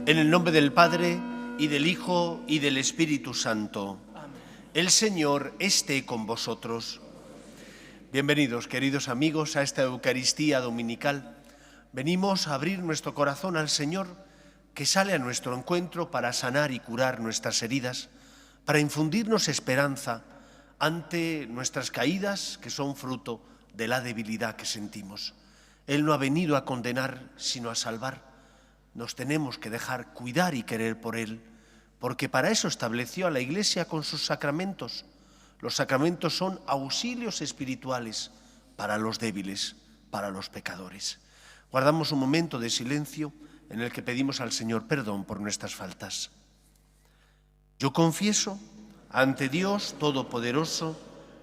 En el nombre del Padre, y del Hijo, y del Espíritu Santo. El Señor esté con vosotros. Bienvenidos, queridos amigos, a esta Eucaristía dominical. Venimos a abrir nuestro corazón al Señor, que sale a nuestro encuentro para sanar y curar nuestras heridas, para infundirnos esperanza ante nuestras caídas, que son fruto de la debilidad que sentimos. Él no ha venido a condenar, sino a salvar. Nos tenemos que dejar cuidar y querer por Él, porque para eso estableció a la Iglesia con sus sacramentos. Los sacramentos son auxilios espirituales para los débiles, para los pecadores. Guardamos un momento de silencio en el que pedimos al Señor perdón por nuestras faltas. Yo confieso ante Dios Todopoderoso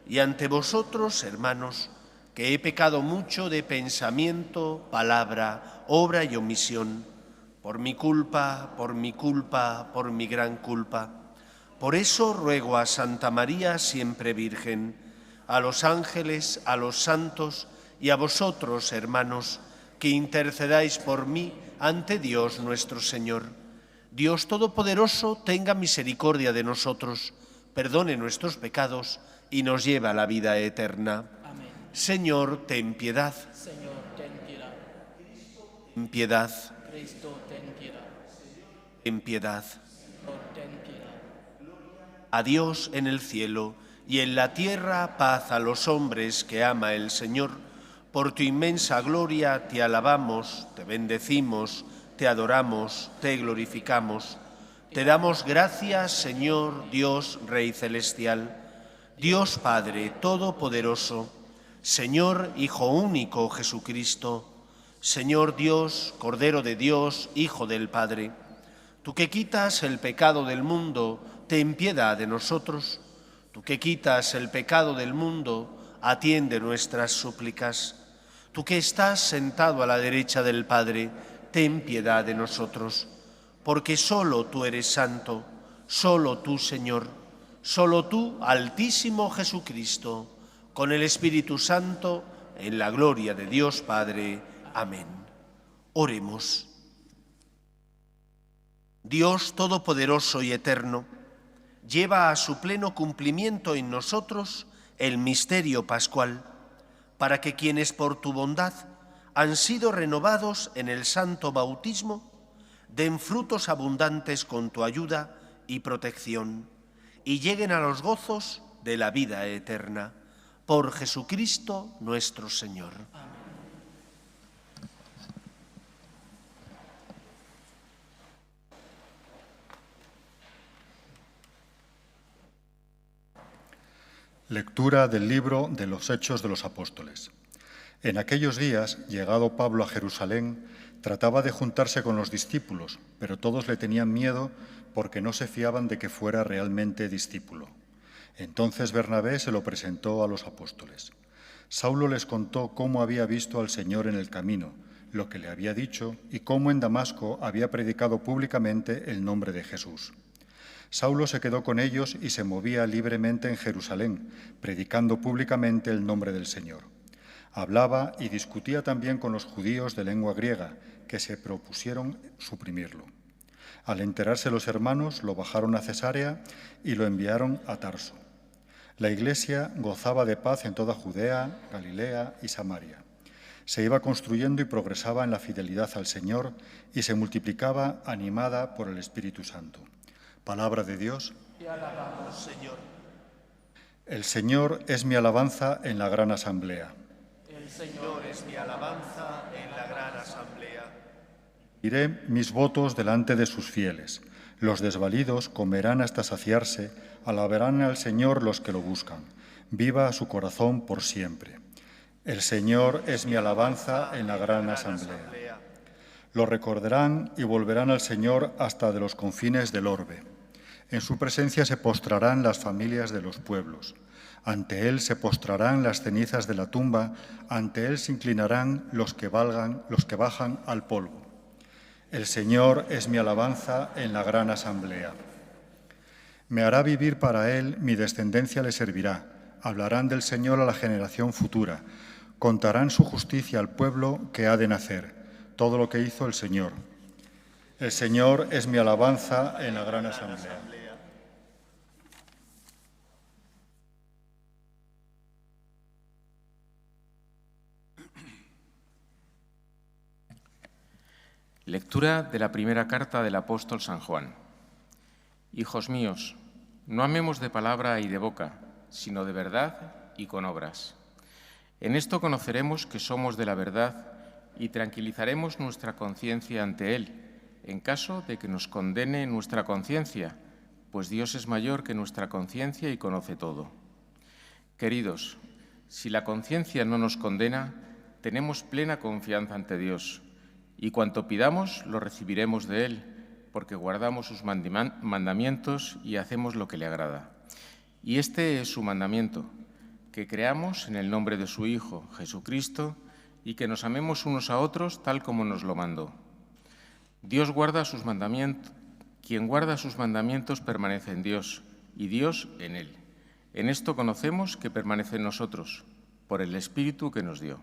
y ante vosotros, hermanos, que he pecado mucho de pensamiento, palabra, obra y omisión, por mi culpa, por mi gran culpa. Por eso ruego a Santa María, siempre Virgen, a los ángeles, a los santos y a vosotros, hermanos, que intercedáis por mí ante Dios nuestro Señor. Dios Todopoderoso tenga misericordia de nosotros, perdone nuestros pecados y nos lleve a la vida eterna. Amén. Señor, ten piedad. Señor, ten piedad. Ten piedad. Cristo, ten piedad. Ten piedad. Señor, ten piedad. A Dios en el cielo y en la tierra paz a los hombres que ama el Señor. Por tu inmensa gloria te alabamos, te bendecimos, te adoramos, te glorificamos. Te damos gracias, Señor, Dios, Rey celestial, Dios Padre Todopoderoso, Señor Hijo único Jesucristo, Señor Dios, Cordero de Dios, Hijo del Padre. Tú que quitas el pecado del mundo, ten piedad de nosotros. Tú que quitas el pecado del mundo, atiende nuestras súplicas. Tú que estás sentado a la derecha del Padre, ten piedad de nosotros. Porque solo tú eres santo, solo tú, Señor, solo tú, Altísimo Jesucristo, con el Espíritu Santo, en la gloria de Dios Padre. Amén. Oremos. Dios Todopoderoso y Eterno, lleva a su pleno cumplimiento en nosotros el misterio pascual, para que quienes por tu bondad han sido renovados en el santo bautismo, den frutos abundantes con tu ayuda y protección, y lleguen a los gozos de la vida eterna. Por Jesucristo nuestro Señor. Lectura del libro de los Hechos de los Apóstoles. En aquellos días, llegado Pablo a Jerusalén, trataba de juntarse con los discípulos, pero todos le tenían miedo porque no se fiaban de que fuera realmente discípulo. Entonces Bernabé se lo presentó a los apóstoles. Saulo les contó cómo había visto al Señor en el camino, lo que le había dicho y cómo en Damasco había predicado públicamente el nombre de Jesús. Saulo se quedó con ellos y se movía libremente en Jerusalén, predicando públicamente el nombre del Señor. Hablaba y discutía también con los judíos de lengua griega, que se propusieron suprimirlo. Al enterarse los hermanos, lo bajaron a Cesarea y lo enviaron a Tarso. La Iglesia gozaba de paz en toda Judea, Galilea y Samaria. Se iba construyendo y progresaba en la fidelidad al Señor y se multiplicaba animada por el Espíritu Santo. Palabra de Dios. Te alabamos, Señor. El Señor es mi alabanza en la gran asamblea. El Señor es mi alabanza en la gran asamblea. Diré mis votos delante de sus fieles. Los desvalidos comerán hasta saciarse, alabarán al Señor los que lo buscan. Viva su corazón por siempre. El Señor es mi alabanza en la gran asamblea. Lo recordarán y volverán al Señor hasta de los confines del orbe. En su presencia se postrarán las familias de los pueblos. Ante Él se postrarán las cenizas de la tumba, ante Él se inclinarán los que bajan al polvo. El Señor es mi alabanza en la gran asamblea. Me hará vivir para Él, mi descendencia le servirá. Hablarán del Señor a la generación futura. Contarán su justicia al pueblo que ha de nacer, todo lo que hizo el Señor. El Señor es mi alabanza en la gran asamblea. Lectura de la primera carta del apóstol San Juan. Hijos míos, no amemos de palabra y de boca, sino de verdad y con obras. En esto conoceremos que somos de la verdad y tranquilizaremos nuestra conciencia ante Él, en caso de que nos condene nuestra conciencia, pues Dios es mayor que nuestra conciencia y conoce todo. Queridos, si la conciencia no nos condena, tenemos plena confianza ante Dios, y cuanto pidamos lo recibiremos de Él, porque guardamos sus mandamientos y hacemos lo que le agrada. Y este es su mandamiento, que creamos en el nombre de su Hijo, Jesucristo, y que nos amemos unos a otros tal como nos lo mandó. Dios guarda sus mandamientos. Quien guarda sus mandamientos permanece en Dios, y Dios en Él. En esto conocemos que permanece en nosotros, por el Espíritu que nos dio.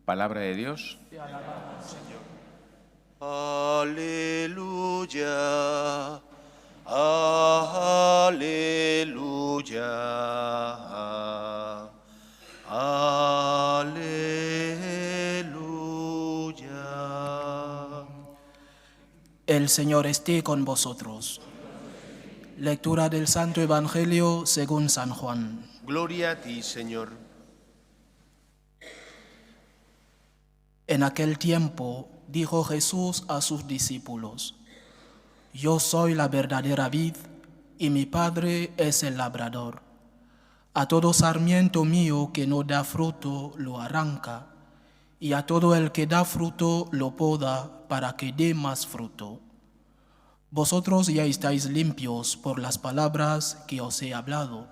Palabra de Dios. Te alabamos, Señor. Aleluya. Aleluya. Aleluya. El Señor esté con vosotros. Lectura del Santo Evangelio según San Juan. Gloria a ti, Señor. En aquel tiempo dijo Jesús a sus discípulos: Yo soy la verdadera vid y mi Padre es el labrador. A todo sarmiento mío que no da fruto lo arranca, y a todo el que da fruto lo poda para que dé más fruto. Vosotros ya estáis limpios por las palabras que os he hablado.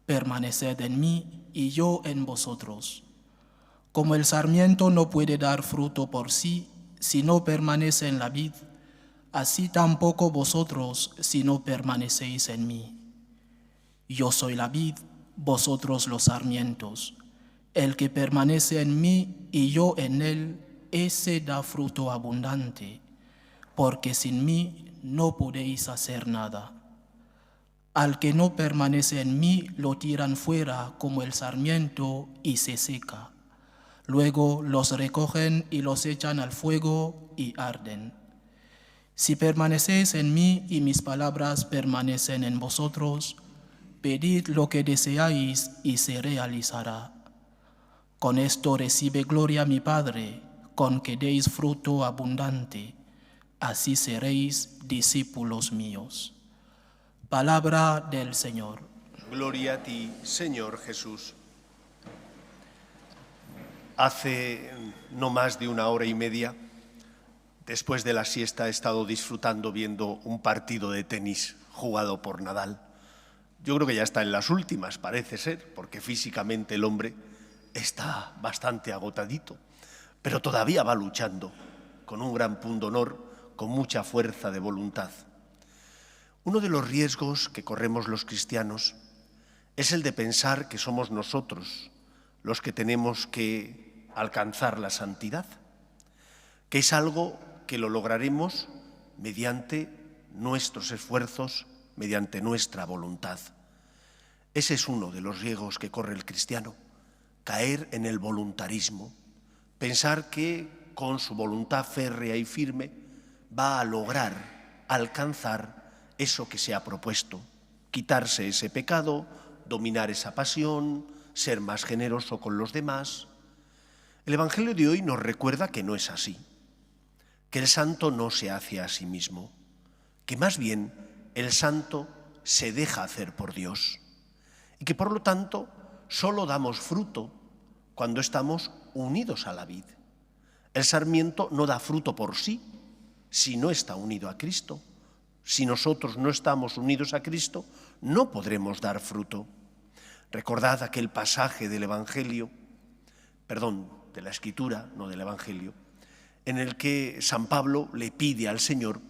Permaneced en mí y yo en vosotros. Como el sarmiento no puede dar fruto por sí si no permanece en la vid, así tampoco vosotros si no permanecéis en mí. Yo soy la vid, vosotros los sarmientos. El que permanece en mí y yo en él, ese da fruto abundante, porque sin mí no podéis hacer nada. Al que no permanece en mí lo tiran fuera como el sarmiento y se seca. Luego los recogen y los echan al fuego y arden. Si permanecéis en mí y mis palabras permanecen en vosotros, pedid lo que deseáis y se realizará. Con esto recibe gloria mi Padre, con que deis fruto abundante. Así seréis discípulos míos. Palabra del Señor. Gloria a ti, Señor Jesús. Hace no más de 1 hora y media, después de la siesta, he estado disfrutando viendo un partido de tenis jugado por Nadal. Yo creo que ya está en las últimas, parece ser, porque físicamente el hombre está bastante agotadito, pero todavía va luchando con un gran pundonor, con mucha fuerza de voluntad. Uno de los riesgos que corremos los cristianos es el de pensar que somos nosotros los que tenemos que alcanzar la santidad, que es algo que lo lograremos mediante nuestros esfuerzos, mediante nuestra voluntad. Ese es uno de los riesgos que corre el cristiano, caer en el voluntarismo, pensar que con su voluntad férrea y firme va a lograr alcanzar eso que se ha propuesto, quitarse ese pecado, dominar esa pasión, ser más generoso con los demás. El Evangelio de hoy nos recuerda que no es así, que el santo no se hace a sí mismo, que más bien el santo se deja hacer por Dios y que por lo tanto solo damos fruto cuando estamos unidos a la vid. El sarmiento no da fruto por sí si no está unido a Cristo. Si nosotros no estamos unidos a Cristo, no podremos dar fruto. Recordad aquel pasaje del Evangelio, de la Escritura, no del Evangelio, en el que San Pablo le pide al Señor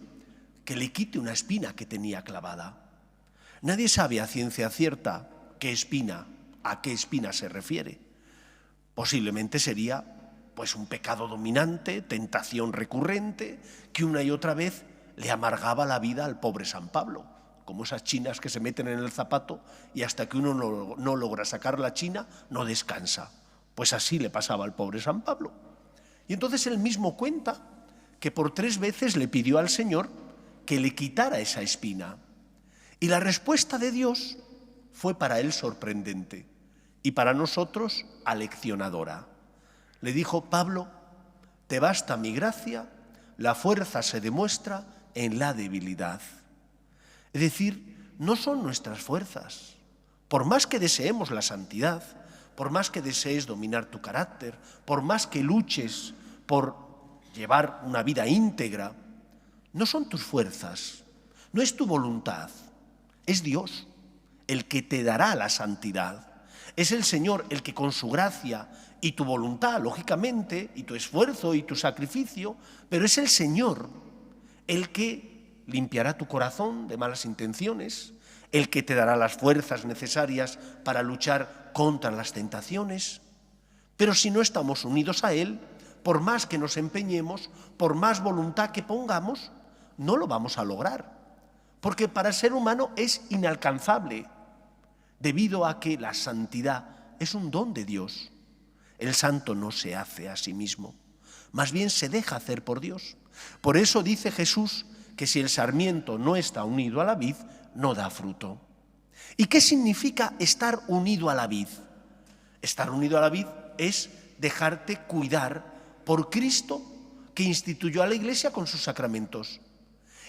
que le quite una espina que tenía clavada. Nadie sabe a ciencia cierta qué espina, a qué espina se refiere. Posiblemente sería pues un pecado dominante, tentación recurrente, que una y otra vez le amargaba la vida al pobre San Pablo, como esas chinas que se meten en el zapato y hasta que uno no logra sacar la china, no descansa. Pues así le pasaba al pobre San Pablo. Y entonces él mismo cuenta que por 3 veces le pidió al Señor que le quitara esa espina. Y la respuesta de Dios fue para él sorprendente y para nosotros aleccionadora. Le dijo: Pablo, te basta mi gracia, la fuerza se demuestra en la debilidad. Es decir, no son nuestras fuerzas. Por más que deseemos la santidad, por más que desees dominar tu carácter, por más que luches por llevar una vida íntegra, no son tus fuerzas, no es tu voluntad, es Dios el que te dará la santidad. Es el Señor el que con su gracia y tu voluntad, lógicamente, y tu esfuerzo y tu sacrificio, pero es el Señor el que limpiará tu corazón de malas intenciones, el que te dará las fuerzas necesarias para luchar contra las tentaciones. Pero si no estamos unidos a Él, por más que nos empeñemos, por más voluntad que pongamos, no lo vamos a lograr. Porque para el ser humano es inalcanzable, debido a que la santidad es un don de Dios. El santo no se hace a sí mismo, más bien se deja hacer por Dios. Por eso dice Jesús que si el sarmiento no está unido a la vid, no da fruto. ¿Y qué significa estar unido a la vid? Estar unido a la vid es dejarte cuidar por Cristo, que instituyó a la Iglesia con sus sacramentos.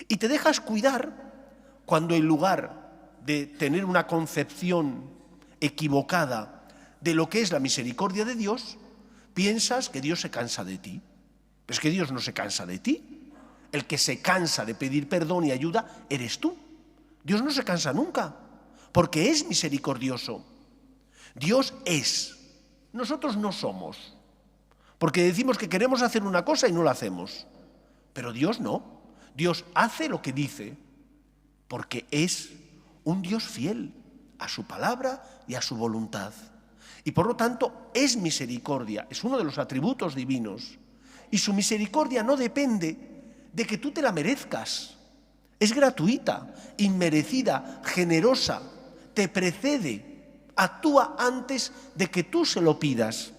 Y te dejas cuidar cuando en lugar de tener una concepción equivocada de lo que es la misericordia de Dios, piensas que Dios se cansa de ti. Pero es que Dios no se cansa de ti. El que se cansa de pedir perdón y ayuda eres tú. Dios no se cansa nunca, porque es misericordioso. Dios es. Nosotros no somos. Porque decimos que queremos hacer una cosa y no la hacemos. Pero Dios no. Dios hace lo que dice, porque es un Dios fiel a su palabra y a su voluntad. Y por lo tanto es misericordia, es uno de los atributos divinos. Y su misericordia no depende de que tú te la merezcas. Es gratuita, inmerecida, generosa, te precede, actúa antes de que tú se lo pidas.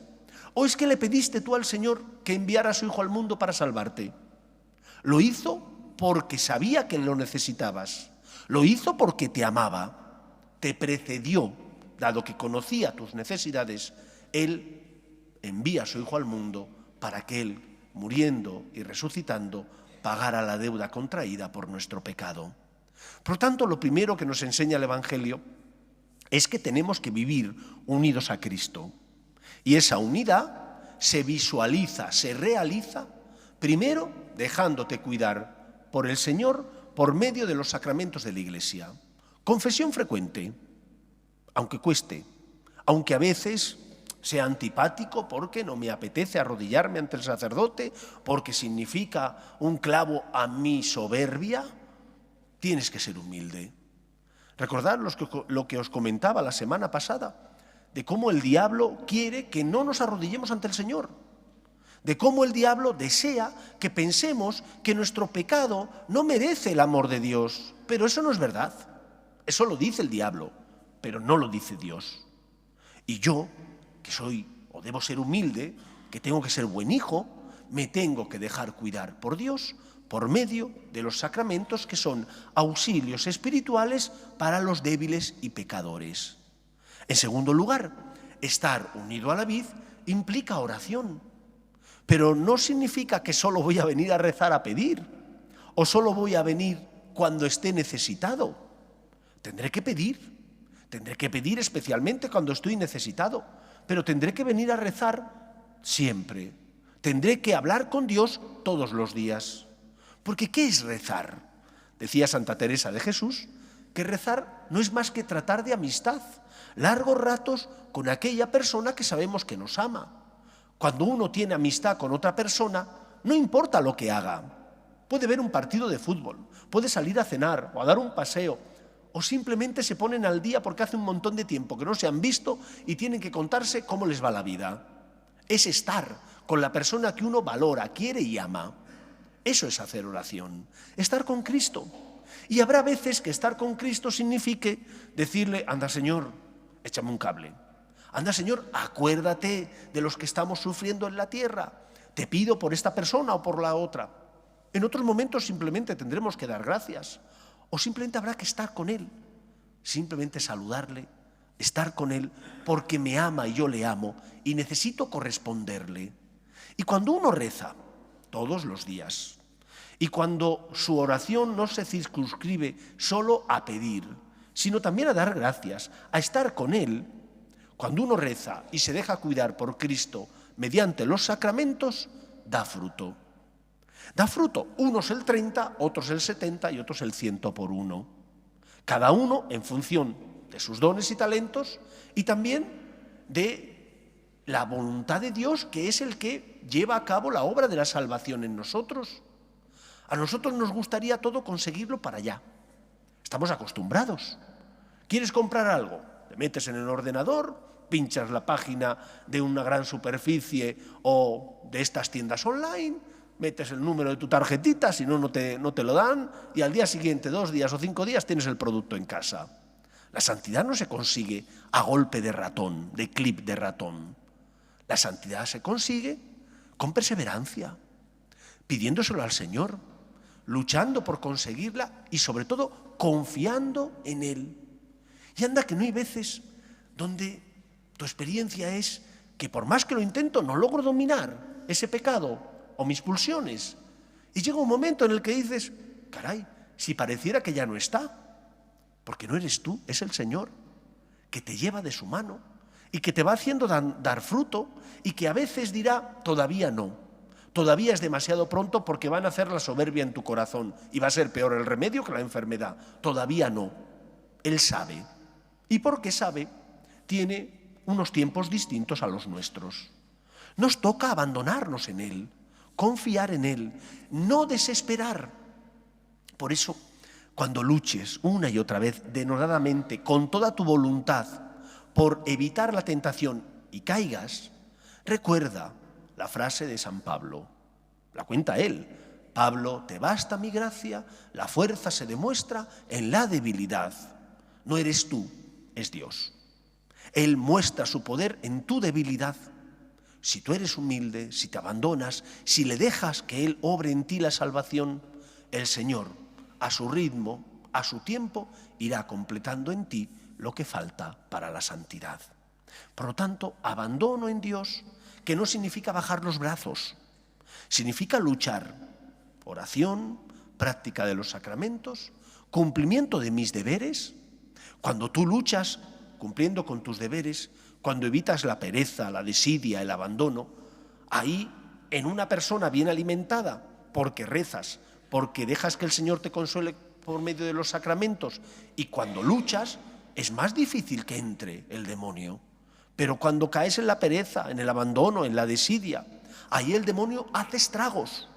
¿O es que le pediste tú al Señor que enviara a su Hijo al mundo para salvarte? Lo hizo porque sabía que lo necesitabas. Lo hizo porque te amaba. Te precedió, dado que conocía tus necesidades. Él envía a su Hijo al mundo para que Él, muriendo y resucitando, pagara la deuda contraída por nuestro pecado. Por lo tanto, lo primero que nos enseña el Evangelio es que tenemos que vivir unidos a Cristo. Y esa unidad se visualiza, se realiza, primero dejándote cuidar por el Señor por medio de los sacramentos de la Iglesia. Confesión frecuente, aunque cueste, aunque a veces sea antipático porque no me apetece arrodillarme ante el sacerdote, porque significa un clavo a mi soberbia, tienes que ser humilde. Recordad lo que os comentaba la semana pasada, de cómo el diablo quiere que no nos arrodillemos ante el Señor, de cómo el diablo desea que pensemos que nuestro pecado no merece el amor de Dios. Pero eso no es verdad, eso lo dice el diablo, pero no lo dice Dios. Y yo, que soy o debo ser humilde, que tengo que ser buen hijo, me tengo que dejar cuidar por Dios por medio de los sacramentos que son auxilios espirituales para los débiles y pecadores. En segundo lugar, estar unido a la vid implica oración, pero no significa que solo voy a venir a rezar a pedir o solo voy a venir cuando esté necesitado. Tendré que pedir especialmente cuando estoy necesitado, pero tendré que venir a rezar siempre. Tendré que hablar con Dios todos los días. Porque ¿qué es rezar? Decía Santa Teresa de Jesús que rezar no es más que tratar de amistad, largos ratos con aquella persona que sabemos que nos ama. Cuando uno tiene amistad con otra persona, no importa lo que haga. Puede ver un partido de fútbol, puede salir a cenar o a dar un paseo, o simplemente se ponen al día porque hace un montón de tiempo que no se han visto y tienen que contarse cómo les va la vida. Es estar con la persona que uno valora, quiere y ama. Eso es hacer oración, estar con Cristo. Y habrá veces que estar con Cristo signifique decirle, anda Señor, échame un cable. Anda Señor, acuérdate de los que estamos sufriendo en la tierra. Te pido por esta persona o por la otra. En otros momentos simplemente tendremos que dar gracias. O simplemente habrá que estar con Él. Simplemente saludarle, estar con Él, porque me ama y yo le amo y necesito corresponderle. Y cuando uno reza, todos los días, y cuando su oración no se circunscribe solo a pedir, sino también a dar gracias, a estar con Él, cuando uno reza y se deja cuidar por Cristo mediante los sacramentos, da fruto. Da fruto, unos el 30, otros el 70 y otros el 100 por uno. Cada uno en función de sus dones y talentos y también de la voluntad de Dios, que es el que lleva a cabo la obra de la salvación en nosotros. A nosotros nos gustaría todo conseguirlo para allá. Estamos acostumbrados. ¿Quieres comprar algo? Te metes en el ordenador, pinchas la página de una gran superficie o de estas tiendas online, metes el número de tu tarjetita, si no, no te lo dan, y al día siguiente, 2 días o 5 días, tienes el producto en casa. La santidad no se consigue a golpe de ratón, de clip de ratón. La santidad se consigue con perseverancia, pidiéndoselo al Señor, luchando por conseguirla y sobre todo confiando en Él. Y anda que no hay veces donde tu experiencia es que por más que lo intento no logro dominar ese pecado o mis pulsiones. Y llega un momento en el que dices, caray, si pareciera que ya no está, porque no eres tú, es el Señor, que te lleva de su mano y que te va haciendo dar fruto y que a veces dirá, todavía no, todavía es demasiado pronto porque van a hacer la soberbia en tu corazón y va a ser peor el remedio que la enfermedad. Todavía no. Él sabe. Y porque sabe, tiene unos tiempos distintos a los nuestros. Nos toca abandonarnos en Él, confiar en Él, no desesperar. Por eso, cuando luches una y otra vez denodadamente con toda tu voluntad por evitar la tentación y caigas, recuerda la frase de San Pablo. La cuenta él. Pablo, te basta mi gracia, la fuerza se demuestra en la debilidad. No eres tú, es Dios. Él muestra su poder en tu debilidad. Si tú eres humilde, si te abandonas, si le dejas que Él obre en ti la salvación, el Señor, a su ritmo, a su tiempo, irá completando en ti lo que falta para la santidad. Por lo tanto, abandono en Dios, que no significa bajar los brazos, significa luchar, oración, práctica de los sacramentos, cumplimiento de mis deberes. Cuando tú luchas cumpliendo con tus deberes, cuando evitas la pereza, la desidia, el abandono, ahí en una persona bien alimentada, porque rezas, porque dejas que el Señor te consuele por medio de los sacramentos, y cuando luchas es más difícil que entre el demonio. Pero cuando caes en la pereza, en el abandono, en la desidia, ahí el demonio hace estragos.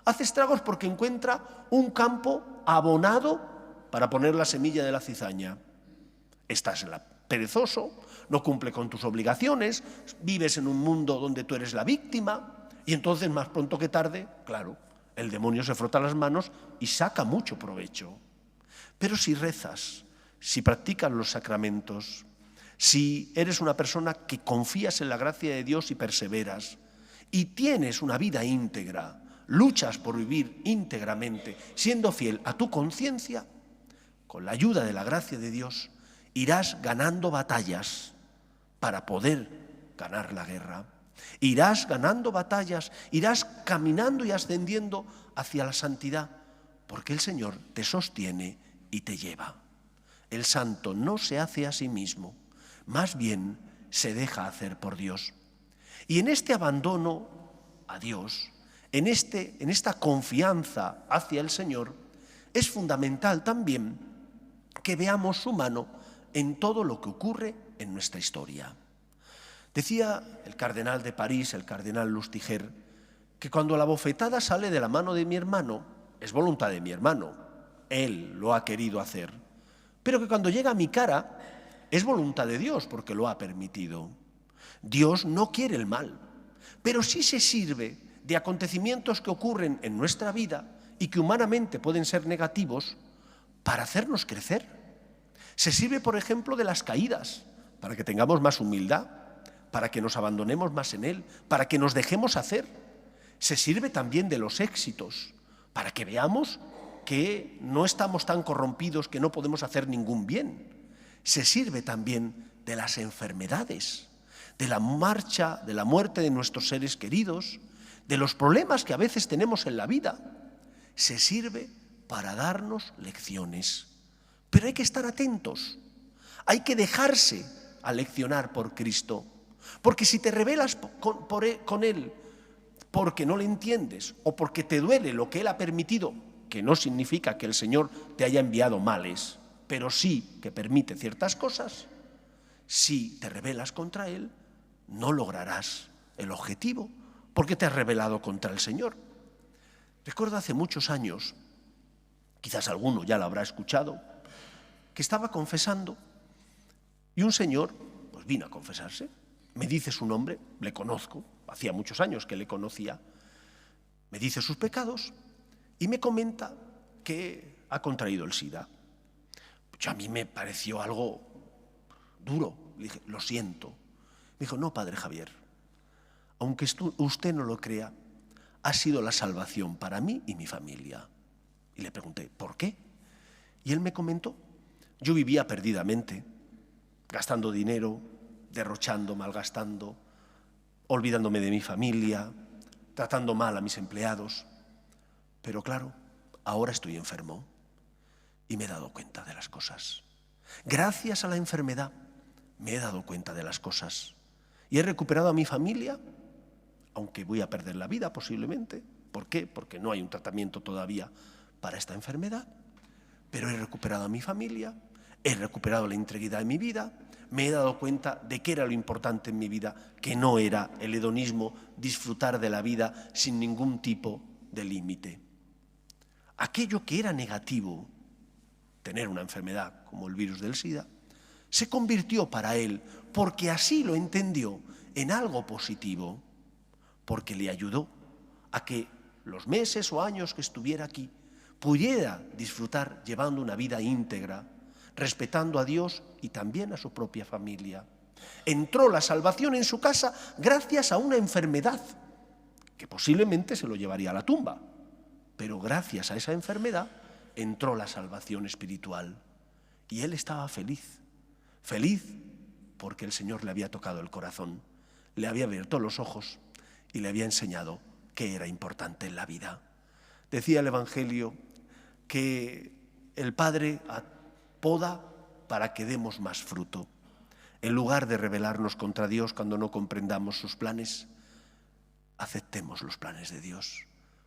Hace estragos porque encuentra un campo abonado para poner la semilla de la cizaña. Estás perezoso, no cumple con tus obligaciones, vives en un mundo donde tú eres la víctima y entonces más pronto que tarde, claro, el demonio se frota las manos y saca mucho provecho. Pero si rezas, si practicas los sacramentos, si eres una persona que confías en la gracia de Dios y perseveras y tienes una vida íntegra, luchas por vivir íntegramente, siendo fiel a tu conciencia, con la ayuda de la gracia de Dios, irás ganando batallas para poder ganar la guerra. Irás ganando batallas, irás caminando y ascendiendo hacia la santidad, porque el Señor te sostiene y te lleva. El santo no se hace a sí mismo, más bien se deja hacer por Dios. Y en este abandono a Dios, en esta confianza hacia el Señor, es fundamental también que veamos su mano en todo lo que ocurre en nuestra historia. Decía el cardenal de París, el cardenal Lustiger, que cuando la bofetada sale de la mano de mi hermano, es voluntad de mi hermano, él lo ha querido hacer, pero que cuando llega a mi cara, es voluntad de Dios porque lo ha permitido. Dios no quiere el mal, pero sí se sirve de acontecimientos que ocurren en nuestra vida y que humanamente pueden ser negativos para hacernos crecer. Se sirve, por ejemplo, de las caídas, para que tengamos más humildad, para que nos abandonemos más en Él, para que nos dejemos hacer. Se sirve también de los éxitos, para que veamos que no estamos tan corrompidos que no podemos hacer ningún bien. Se sirve también de las enfermedades, de la marcha, de la muerte de nuestros seres queridos, de los problemas que a veces tenemos en la vida. Se sirve para darnos lecciones. Pero hay que estar atentos, hay que dejarse aleccionar por Cristo, porque si te rebelas con Él porque no le entiendes o porque te duele lo que Él ha permitido, que no significa que el Señor te haya enviado males, pero sí que permite ciertas cosas, si te rebelas contra Él, no lograrás el objetivo, porque te has rebelado contra el Señor. Recuerdo hace muchos años, quizás alguno ya lo habrá escuchado, que estaba confesando y un señor pues vino a confesarse, me dice su nombre, le conozco, hacía muchos años que le conocía, me dice sus pecados y me comenta que ha contraído el SIDA. A mí me pareció algo duro, le dije, lo siento. Me dijo, no, padre Javier, aunque usted no lo crea, ha sido la salvación para mí y mi familia. Y le pregunté, ¿por qué? Y él me comentó, yo vivía perdidamente, gastando dinero, derrochando, malgastando, olvidándome de mi familia, tratando mal a mis empleados. Pero claro, ahora estoy enfermo y me he dado cuenta de las cosas. Gracias a la enfermedad me he dado cuenta de las cosas y he recuperado a mi familia, aunque voy a perder la vida posiblemente. ¿Por qué? Porque no hay un tratamiento todavía para esta enfermedad. Pero he recuperado a mi familia, he recuperado la integridad de mi vida, me he dado cuenta de qué era lo importante en mi vida, que no era el hedonismo, disfrutar de la vida sin ningún tipo de límite. Aquello que era negativo, tener una enfermedad como el virus del SIDA, se convirtió para él, porque así lo entendió, en algo positivo, porque le ayudó a que los meses o años que estuviera aquí pudiera disfrutar llevando una vida íntegra, respetando a Dios y también a su propia familia. Entró la salvación en su casa gracias a una enfermedad que posiblemente se lo llevaría a la tumba, pero gracias a esa enfermedad entró la salvación espiritual y él estaba feliz, feliz porque el Señor le había tocado el corazón, le había abierto los ojos y le había enseñado qué era importante en la vida. Decía el Evangelio que el Padre poda para que demos más fruto. En lugar de rebelarnos contra Dios cuando no comprendamos sus planes, aceptemos los planes de Dios.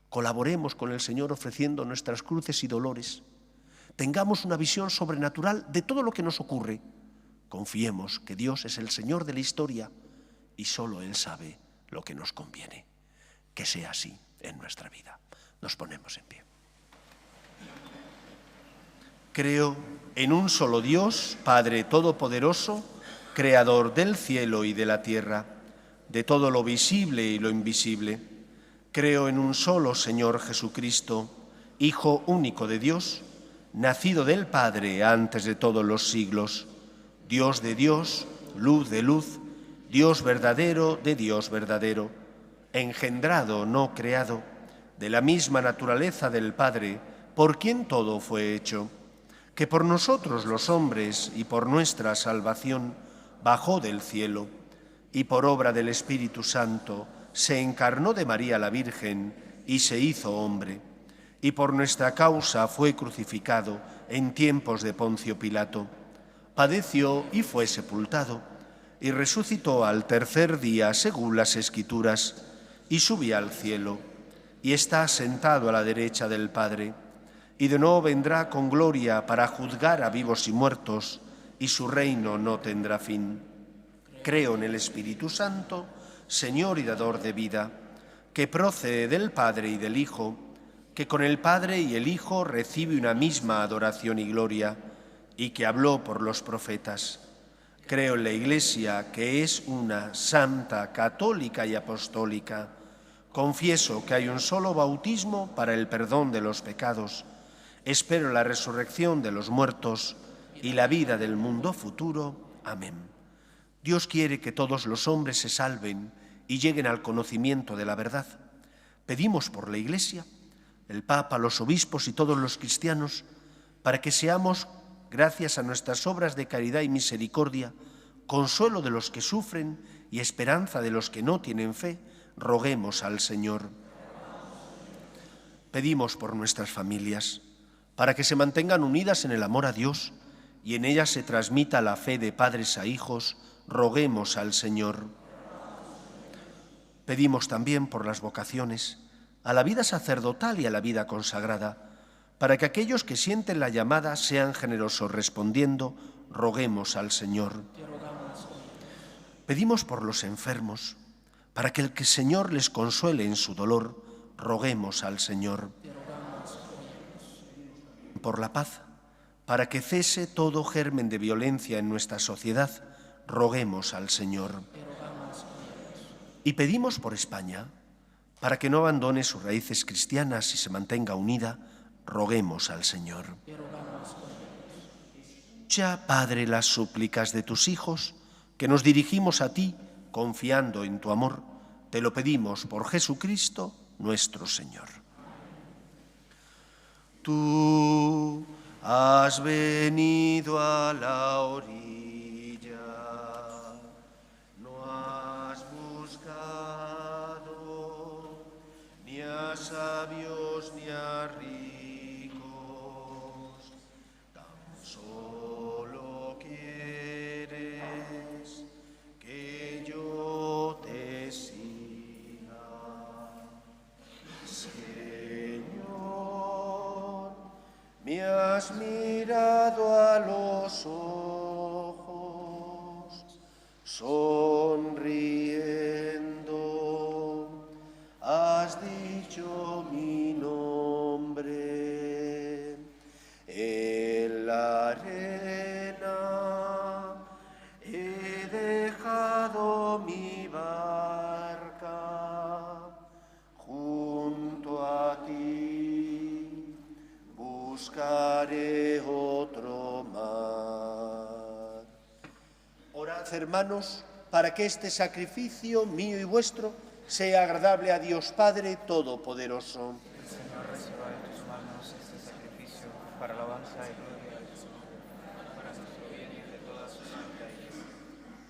Colaboremos con el Señor ofreciendo nuestras cruces y dolores. Tengamos una visión sobrenatural de todo lo que nos ocurre. Confiemos que Dios es el Señor de la historia y solo Él sabe lo que nos conviene. Que sea así en nuestra vida. Nos ponemos en pie. Creo en un solo Dios, Padre Todopoderoso, Creador del cielo y de la tierra, de todo lo visible y lo invisible. Creo en un solo Señor Jesucristo, Hijo único de Dios, nacido del Padre antes de todos los siglos, Dios de Dios, luz de luz, Dios verdadero de Dios verdadero, engendrado, no creado, de la misma naturaleza del Padre, por quien todo fue hecho, que por nosotros los hombres y por nuestra salvación bajó del cielo y por obra del Espíritu Santo se encarnó de María la Virgen y se hizo hombre, y por nuestra causa fue crucificado en tiempos de Poncio Pilato, padeció y fue sepultado, y resucitó al tercer día según las Escrituras, y subió al cielo, y está sentado a la derecha del Padre, y de nuevo vendrá con gloria para juzgar a vivos y muertos, y su reino no tendrá fin. Creo en el Espíritu Santo, Señor y dador de vida, que procede del Padre y del Hijo, que con el Padre y el Hijo recibe una misma adoración y gloria, y que habló por los profetas. Creo en la Iglesia, que es una santa, católica y apostólica. Confieso que hay un solo bautismo para el perdón de los pecados. Espero la resurrección de los muertos y la vida del mundo futuro. Amén. Dios quiere que todos los hombres se salven y lleguen al conocimiento de la verdad. Pedimos por la Iglesia, el Papa, los obispos y todos los cristianos, para que seamos, gracias a nuestras obras de caridad y misericordia, consuelo de los que sufren y esperanza de los que no tienen fe. Roguemos al Señor. Pedimos por nuestras familias, para que se mantengan unidas en el amor a Dios y en ellas se transmita la fe de padres a hijos. Roguemos al Señor. Pedimos también por las vocaciones, a la vida sacerdotal y a la vida consagrada, para que aquellos que sienten la llamada sean generosos respondiendo. Roguemos al Señor. Pedimos por los enfermos, para que el Señor les consuele en su dolor. Roguemos al Señor. Por la paz, para que cese todo germen de violencia en nuestra sociedad. Roguemos al Señor. Y pedimos por España, para que no abandone sus raíces cristianas y se mantenga unida. Roguemos al Señor. Escucha, Padre, las súplicas de tus hijos, que nos dirigimos a ti, confiando en tu amor. Te lo pedimos por Jesucristo, nuestro Señor. Tú has venido a la orilla, no has buscado ni a sabios ni a ricos, tan solo quieres que yo te siga. Señor, me has mirado a los ojos, sonriendo, has dicho mi nombre. En la arena he dejado mi barca, junto a ti buscaré otro mar. Orad, hermanos, para que este sacrificio mío y vuestro sea agradable a Dios Padre Todopoderoso. El Señor reciba de tus manos este sacrificio para alabanza y gloria de su nombre, para nuestro bien y de toda su santa Iglesia.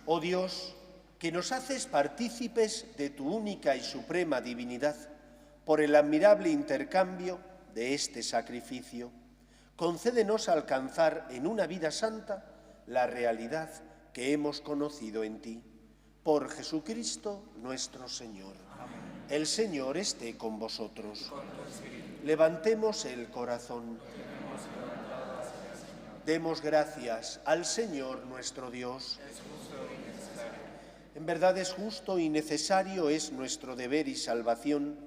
Oh Dios, que nos haces partícipes de tu única y suprema divinidad por el admirable intercambio de este sacrificio, concédenos alcanzar en una vida santa la realidad que hemos conocido en ti. Por Jesucristo nuestro Señor. Amén. El Señor esté con vosotros. Levantemos el corazón. Demos gracias al Señor nuestro Dios. En verdad es justo y necesario, es nuestro deber y salvación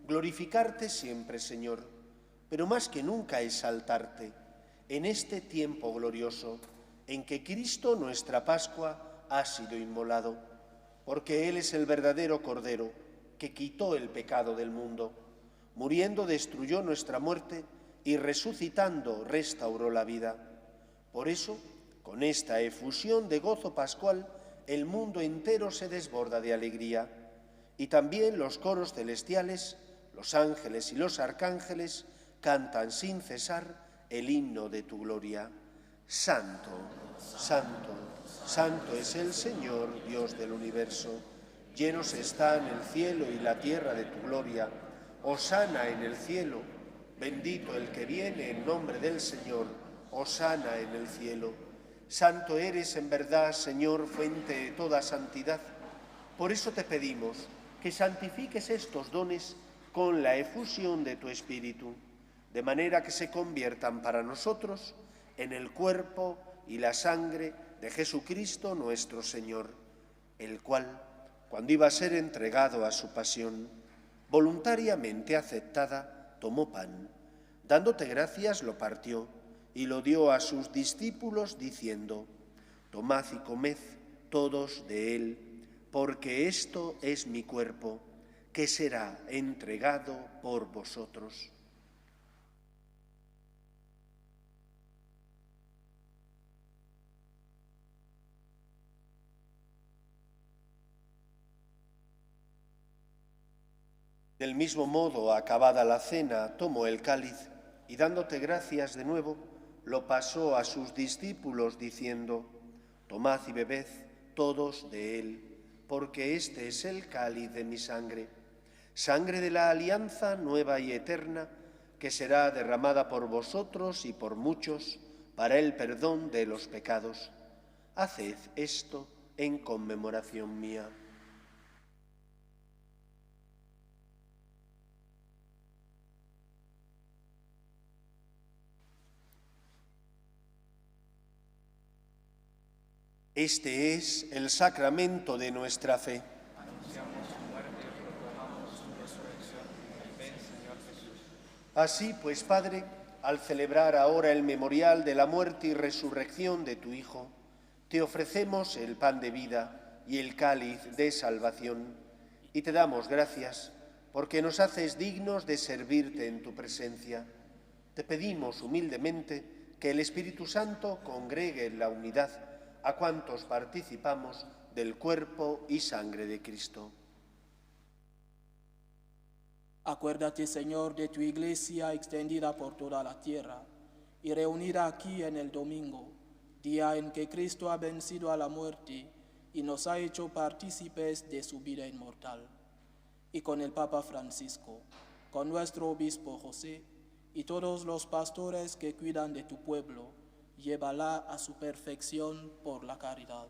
glorificarte siempre, Señor, pero más que nunca exaltarte en este tiempo glorioso en que Cristo, nuestra Pascua, ha sido inmolado, porque Él es el verdadero Cordero que quitó el pecado del mundo. Muriendo destruyó nuestra muerte y resucitando restauró la vida. Por eso, con esta efusión de gozo pascual, el mundo entero se desborda de alegría. Y también los coros celestiales, los ángeles y los arcángeles cantan sin cesar el himno de tu gloria. Santo, santo, santo es el Señor, Dios del universo. Llenos están el cielo y la tierra de tu gloria. Hosana en el cielo. Bendito el que viene en nombre del Señor. Hosana en el cielo. Santo eres en verdad, Señor, fuente de toda santidad. Por eso te pedimos que santifiques estos dones con la efusión de tu Espíritu, de manera que se conviertan para nosotros en el cuerpo y la sangre de Jesucristo nuestro Señor, el cual, cuando iba a ser entregado a su pasión, voluntariamente aceptada, tomó pan, dándote gracias lo partió y lo dio a sus discípulos diciendo: tomad y comed todos de él, porque esto es mi cuerpo, que que será entregado por vosotros. Del mismo modo, acabada la cena, tomó el cáliz y dándote gracias de nuevo, lo pasó a sus discípulos diciendo: tomad y bebed todos de él, porque este es el cáliz de mi sangre, sangre de la alianza nueva y eterna, que será derramada por vosotros y por muchos para el perdón de los pecados. Haced esto en conmemoración mía. Este es el sacramento de nuestra fe. Anunciamos su muerte y proclamamos su resurrección. Ven, Señor Jesús. Así pues, Padre, al celebrar ahora el memorial de la muerte y resurrección de tu Hijo, te ofrecemos el pan de vida y el cáliz de salvación, y te damos gracias porque nos haces dignos de servirte en tu presencia. Te pedimos humildemente que el Espíritu Santo congregue en la unidad a cuantos participamos del cuerpo y sangre de Cristo. Acuérdate, Señor, de tu iglesia extendida por toda la tierra y reunida aquí en el domingo, día en que Cristo ha vencido a la muerte y nos ha hecho partícipes de su vida inmortal. Y con el Papa Francisco, con nuestro obispo José y todos los pastores que cuidan de tu pueblo, llévala a su perfección por la caridad.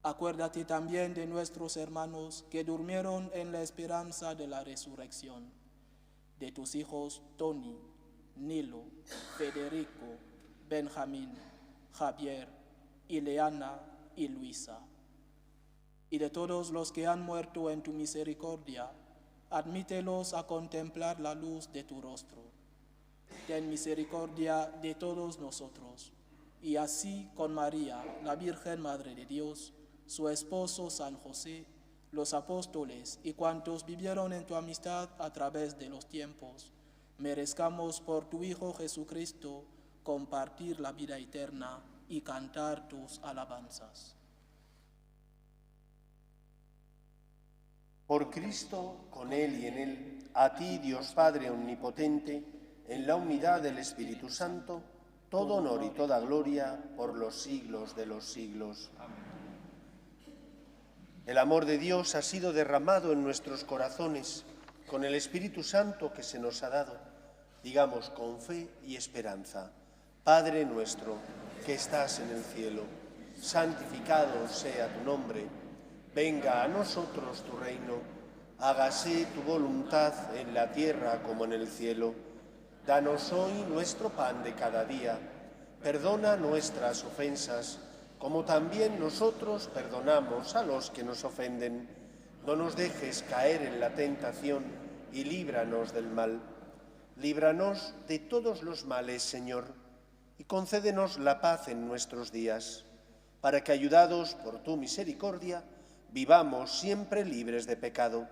Acuérdate también de nuestros hermanos que durmieron en la esperanza de la resurrección, de tus hijos Tony, Nilo, Federico, Benjamín, Javier, Ileana y Luisa, y de todos los que han muerto en tu misericordia, admítelos a contemplar la luz de tu rostro. Ten misericordia de todos nosotros, y así con María, la Virgen Madre de Dios, su esposo San José, los apóstoles y cuantos vivieron en tu amistad a través de los tiempos, merezcamos por tu Hijo Jesucristo compartir la vida eterna y cantar tus alabanzas. Por Cristo, con Él y en Él, a ti, Dios Padre Omnipotente, en la unidad del Espíritu Santo, todo honor y toda gloria por los siglos de los siglos. Amén. El amor de Dios ha sido derramado en nuestros corazones con el Espíritu Santo que se nos ha dado. Digamos con fe y esperanza: Padre nuestro, que estás en el cielo, santificado sea tu nombre. Venga a nosotros tu reino. Hágase tu voluntad en la tierra como en el cielo. Danos hoy nuestro pan de cada día. Perdona nuestras ofensas, como también nosotros perdonamos a los que nos ofenden. No nos dejes caer en la tentación y líbranos del mal. Líbranos de todos los males, Señor, y concédenos la paz en nuestros días, para que, ayudados por tu misericordia, vivamos siempre libres de pecado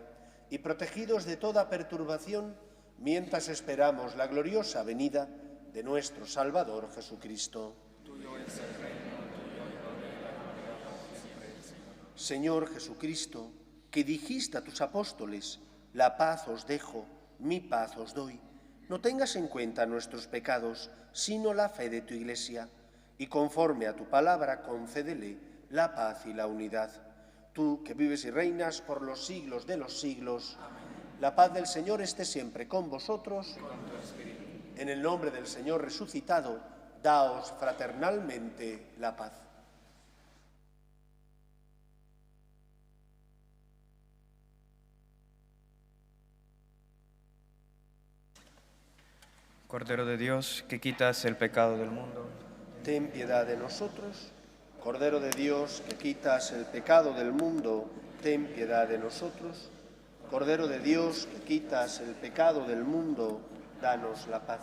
y protegidos de toda perturbación, mientras esperamos la gloriosa venida de nuestro Salvador Jesucristo. Tuyo es el reino, tuyo el poder y la gloria por siempre, Señor. Señor Jesucristo, que dijiste a tus apóstoles: la paz os dejo, mi paz os doy, no tengas en cuenta nuestros pecados, sino la fe de tu Iglesia, y conforme a tu palabra concédele la paz y la unidad. Tú, que vives y reinas por los siglos de los siglos, la paz del Señor esté siempre con vosotros. En el nombre del Señor resucitado, daos fraternalmente la paz. Cordero de Dios, que quitas el pecado del mundo, Ten piedad de nosotros. Cordero de Dios, que quitas el pecado del mundo, ten piedad de nosotros. Cordero de Dios, que quitas el pecado del mundo, danos la paz.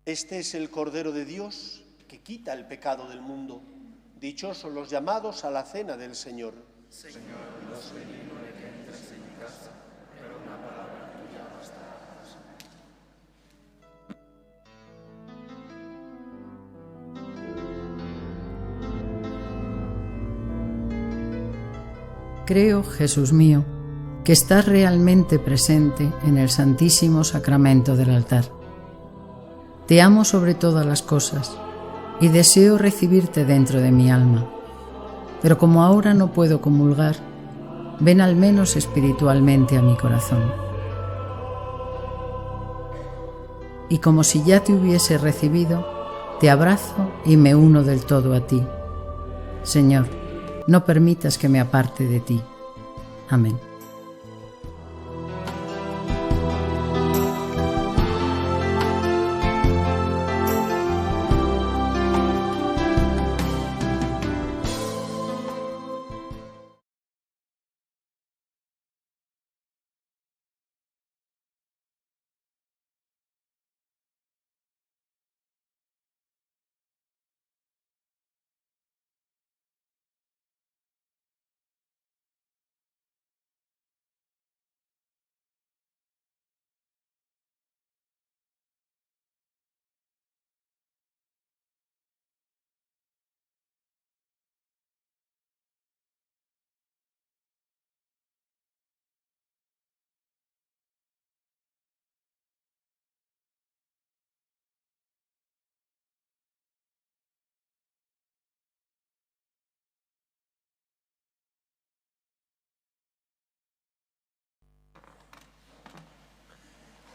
Este es el Cordero de Dios que quita el pecado del mundo. Dichosos los llamados a la cena del Señor. Señor, no soy digno de que entres en mi casa, pero una palabra tuya bastará. Creo, Jesús mío, que estás realmente presente en el Santísimo Sacramento del altar. Te amo sobre todas las cosas y deseo recibirte dentro de mi alma. Pero como ahora no puedo comulgar, ven al menos espiritualmente a mi corazón. Y como si ya te hubiese recibido, te abrazo y me uno del todo a ti. Señor, no permitas que me aparte de ti. Amén.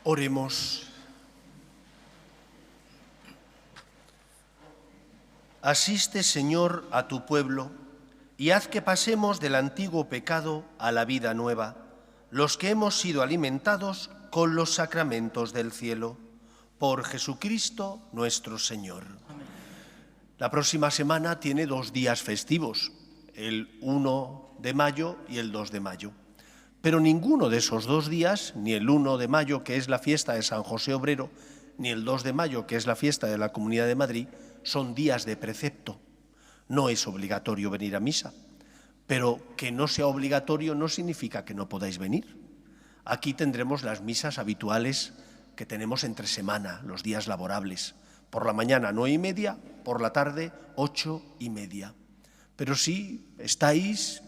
Oremos. Asiste, Señor, a tu pueblo y haz que pasemos del antiguo pecado a la vida nueva, los que hemos sido alimentados con los sacramentos del cielo. Por Jesucristo nuestro Señor. Amén. La próxima semana tiene 2 días festivos, el 1 de mayo y el 2 de mayo. Pero ninguno de esos 2 días, ni el 1 de mayo, que es la fiesta de San José Obrero, ni el 2 de mayo, que es la fiesta de la Comunidad de Madrid, son días de precepto. No es obligatorio venir a misa, pero que no sea obligatorio no significa que no podáis venir. Aquí tendremos las misas habituales que tenemos entre semana, los días laborables. Por la mañana 9:30, por la tarde 8:30. Pero si estáis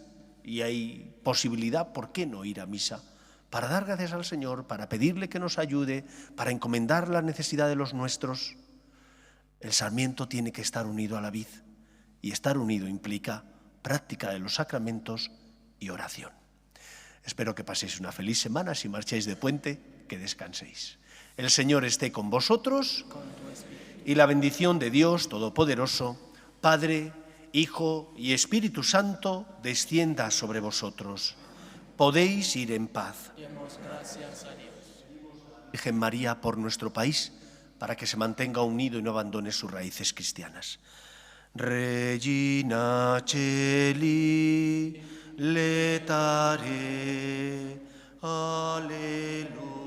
y hay posibilidad, ¿por qué no ir a misa? Para dar gracias al Señor, para pedirle que nos ayude, para encomendar la necesidad de los nuestros. El sarmiento tiene que estar unido a la vid, y estar unido implica práctica de los sacramentos y oración. Espero que paséis una feliz semana. Si marcháis de puente, que descanséis. El Señor esté con vosotros y la bendición de Dios Todopoderoso, Padre, Hijo y Espíritu Santo, descienda sobre vosotros. Podéis ir en paz. Demos gracias a Dios. Virgen María, por nuestro país, para que se mantenga unido y no abandone sus raíces cristianas. Regina Celi, letare, aleluya.